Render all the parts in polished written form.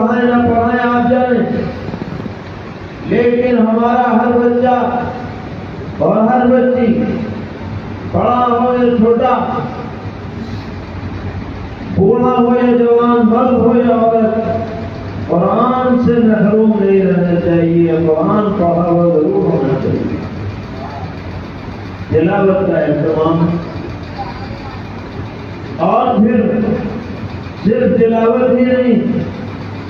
پڑھائیں نہ پڑھائیں آپ جانیں، لیکن ہمارا ہر بچہ اور ہر بچی، بڑا ہو یا چھوٹا، بوڑھا ہو یا جوان، مرد ہو یا عورت، قرآن سے محروم نہیں رہنا چاہیے، قرآن پڑھا ہوا ضرور ہونا چاہیے۔ تلاوت کا اہتمام، اور پھر صرف تلاوت ہی نہیں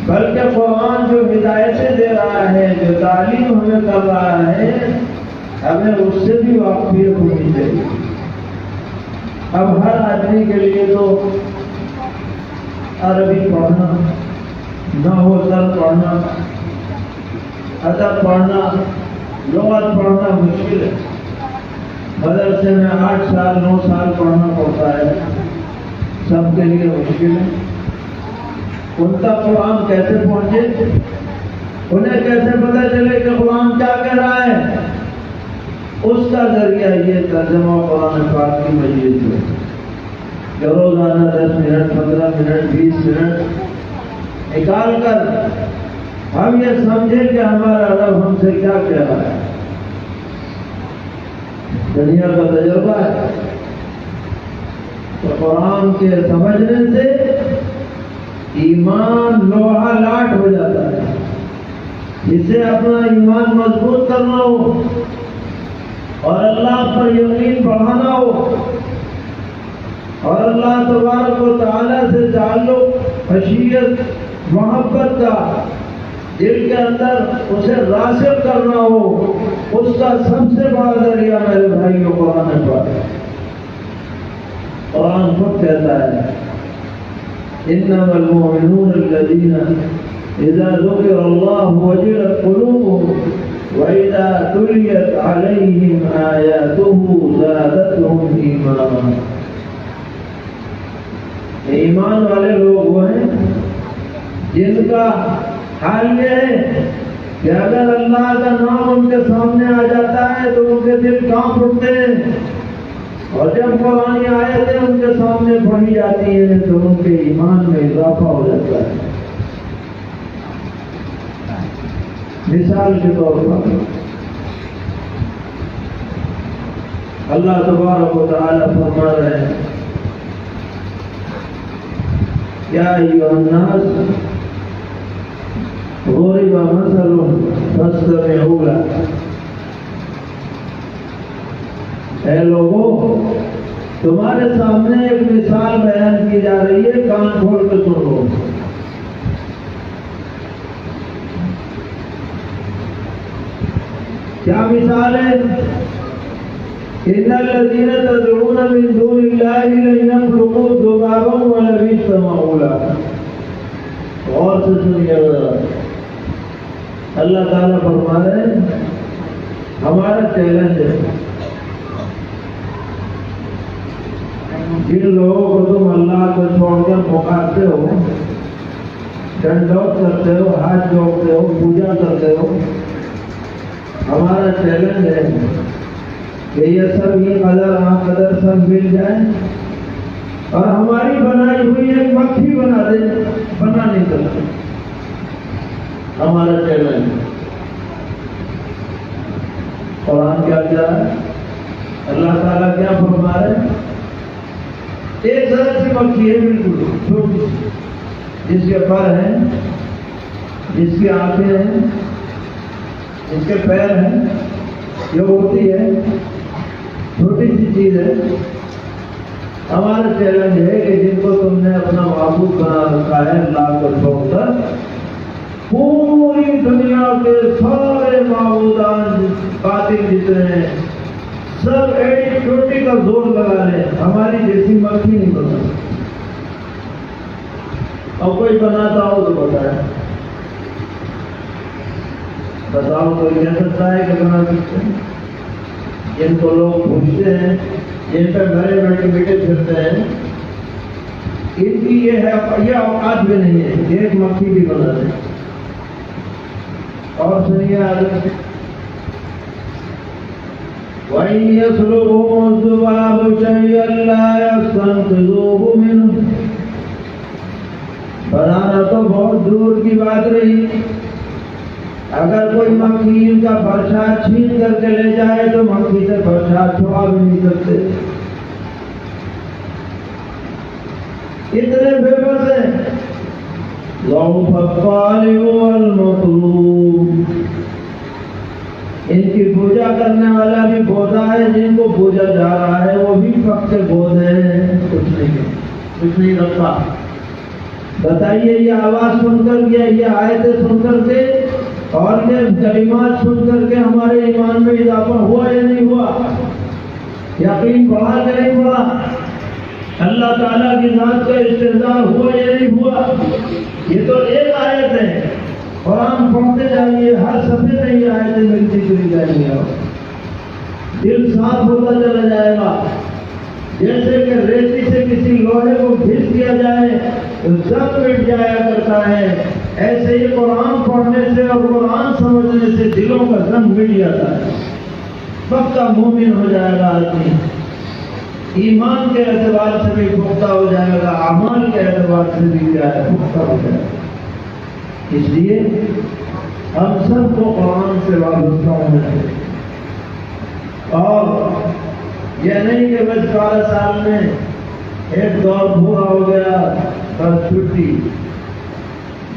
بلکہ قرآن جو ہدایتیں دے رہا ہے، جو تعلیم ہمیں کر رہا ہے، ہمیں اس سے بھی واقفیت ہونی چاہیے۔ اب ہر آدمی کے لیے تو عربی پڑھنا، نحو صرف پڑھنا، ادب پڑھنا، لغت پڑھنا مشکل ہے۔ مدرسے میں 8 سال 9 سال پڑھنا پڑتا ہے، سب کے لیے مشکل ہے۔ ان تک قرآن کیسے پہنچے، انہیں کیسے پتہ چلے کہ قرآن کیا کہہ رہا ہے؟ اس کا ذریعہ یہ ترجمہ قرآن پاک کی مجلس ہے کہ روزانہ 10 منٹ 15 منٹ 20 منٹ نکال کر ہم یہ سمجھیں کہ ہمارا رب ہم سے کیا کہہ رہا ہے۔ دنیا کا تجربہ ہے تو قرآن کے سمجھنے سے ایمان لوہا لاٹ ہو جاتا ہے۔ جسے اپنا ایمان مضبوط کرنا ہو اور اللہ پر یقین بڑھانا ہو اور اللہ تبارک و تعالیٰ سے تعلق، خشیت، محبت کا دل کے اندر اسے راسخ کرنا ہو، اس کا سب سے بڑا ذریعہ میرے بھائیوں قرآن پاک۔ قرآن خود کہتا ہے انما المؤمنون الذين اذا ذكر الله وجلت قلوبهم واذا تليت عليهم آياته زادتهم ایمانا۔ ایمان والے لوگ وہ ہیں جن کا حال یہ ہے کہ اگر اللہ کا نام ان کے سامنے آ جاتا ہے تو ان کے دل کانپ اٹھتے ہیں، اور جب قرآن آیتیں ان کے سامنے پڑھی جاتی ہیں تو ان کے ایمان میں اضافہ ہو جاتا ہے۔ مثال کے طور پر اللہ تبارک و تعالیٰ فرما رہے ہیں یا ایھا الناس ضرب مثل فاستمعوا له۔ اے لوگوں، تمہارے سامنے ایک مثال بیان کی جا رہی ہے، کان کھول کے سنو۔ کیا مثال ہے؟ ان الذين تدعون من دون الله لن يخلقوا ذبابا ولو اجتمعوا له۔ غور سے سنیے گا، اللہ تعالیٰ فرما رہے ہیں ہمارا چیلنج ہے جن لوگوں کو تم اللہ کو چھوڑ کر پکارتے ہو، ڈنڈوت کرتے ہو، ہاتھ جوڑتے ہو، پوجا کرتے ہو، ہمارا چیلنج ہے کہ یہ سب یہ قدر سب مل جائیں اور ہماری بنائی ہوئی ایک مکھی بنا دے، بنا نہیں سکتے۔ ہمارا چیلنج قرآن کیا کہہ رہا ہے، اللہ تعالیٰ کیا فرما رہے ہیں؟ ایک طرح سے مکھی ہے، بالکل چھوٹی، جس کے پر ہیں، جس کی آنکھیں ہیں، جس کے پیر ہیں، جو ہوتی ہے چھوٹی سی چیز ہے۔ ہمارا چیلنج ہے کہ جن کو تم نے اپنا معبود بنا رکھا ہے اللہ کو چھوڑ کر، پوری دنیا کے سارے معبودان باطل جتنے ہیں سب ایک چھوٹی کا زور لگا لیں، ہماری جیسی مکھی نہیں بنا۔ اور کوئی بناتا ہو تو بتاؤ کوئی کہہ سکتا ہے کہ بنا سکتے ہیں؟ جن کو لوگ پوچھتے ہیں، جن پہ بڑے بڑے بیٹے پھرتے ہیں، ان کی یہ اوقات بھی نہیں ہے ایک مکھی بھی بنا دیں۔ اور سنیے آگے، وَإِنْ يَسْلُبْهُمُ الذُّبَابُ شَيْئًا لَا يَسْتَنقِذُوهُ مِنْهُ۔ بنانا تو بہت دور کی بات رہی، اگر کوئی مکھی کا پرچھا چھین کر کے لے جائے تو مکھی سے پرچھا چھڑا بھی نہیں سکتے، اتنے بے بس ہیں۔ ضعف الطالب والمطلوب، ان کی پوجا کرنے والا بھی بودا ہے، جن کو پوجا جا رہا ہے وہ بھی پکے بودے ہیں، کچھ نہیں رکھا۔ بتائیے یہ آواز سن کر کے، یہ آیتیں سن کر کے اور یہ کلمات سن کر کے ہمارے ایمان میں اضافہ ہوا یا نہیں ہوا؟ یقین بڑھا کہ نہیں بڑھا؟ اللہ تعالیٰ کی ذات کا استحضار ہوا یا نہیں ہوا؟ یہ تو ایک آیت ہے، قرآن پڑھتے جائیے، ہر صفحے میں یہ آیتیں ملتی چلی جائیں گی، دل صاف ہوتا چلا جائے گا۔ جیسے کہ ریتی سے کسی لوہے کو گھس دیا جائے زنگ مٹ جایا کرتا ہے، ایسے ہی قرآن پڑھنے سے اور قرآن سمجھنے سے دلوں کا زنگ مٹ جاتا ہے، پکا مومن ہو جائے گا آدمی، ایمان کے اعتبار سے بھی پختہ ہو جائے گا، اعمال کے اعتبار سے بھی پختہ ہو جائے گا۔ اس لیے ہم سب کو قرآن سے وابستہ ہونا چاہیے، اور یہ نہیں کہ بس 12 سال میں ایک دور پورا ہو گیا بس چھٹی،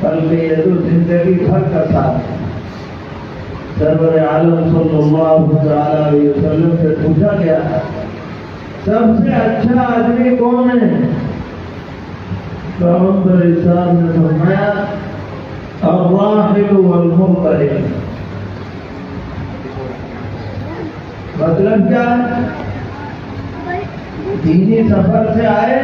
بلکہ یہ تو زندگی بھر کا ساتھ ہے۔ سرور عالم صلی اللہ علیہ وسلم سے پوچھا گیا سب سے اچھا آدمی کون ہے؟ پیغمبر اسلام نے فرمایا الراحل والمنقلب۔ مطلب کیا ہے؟ دینی سفر سے آئے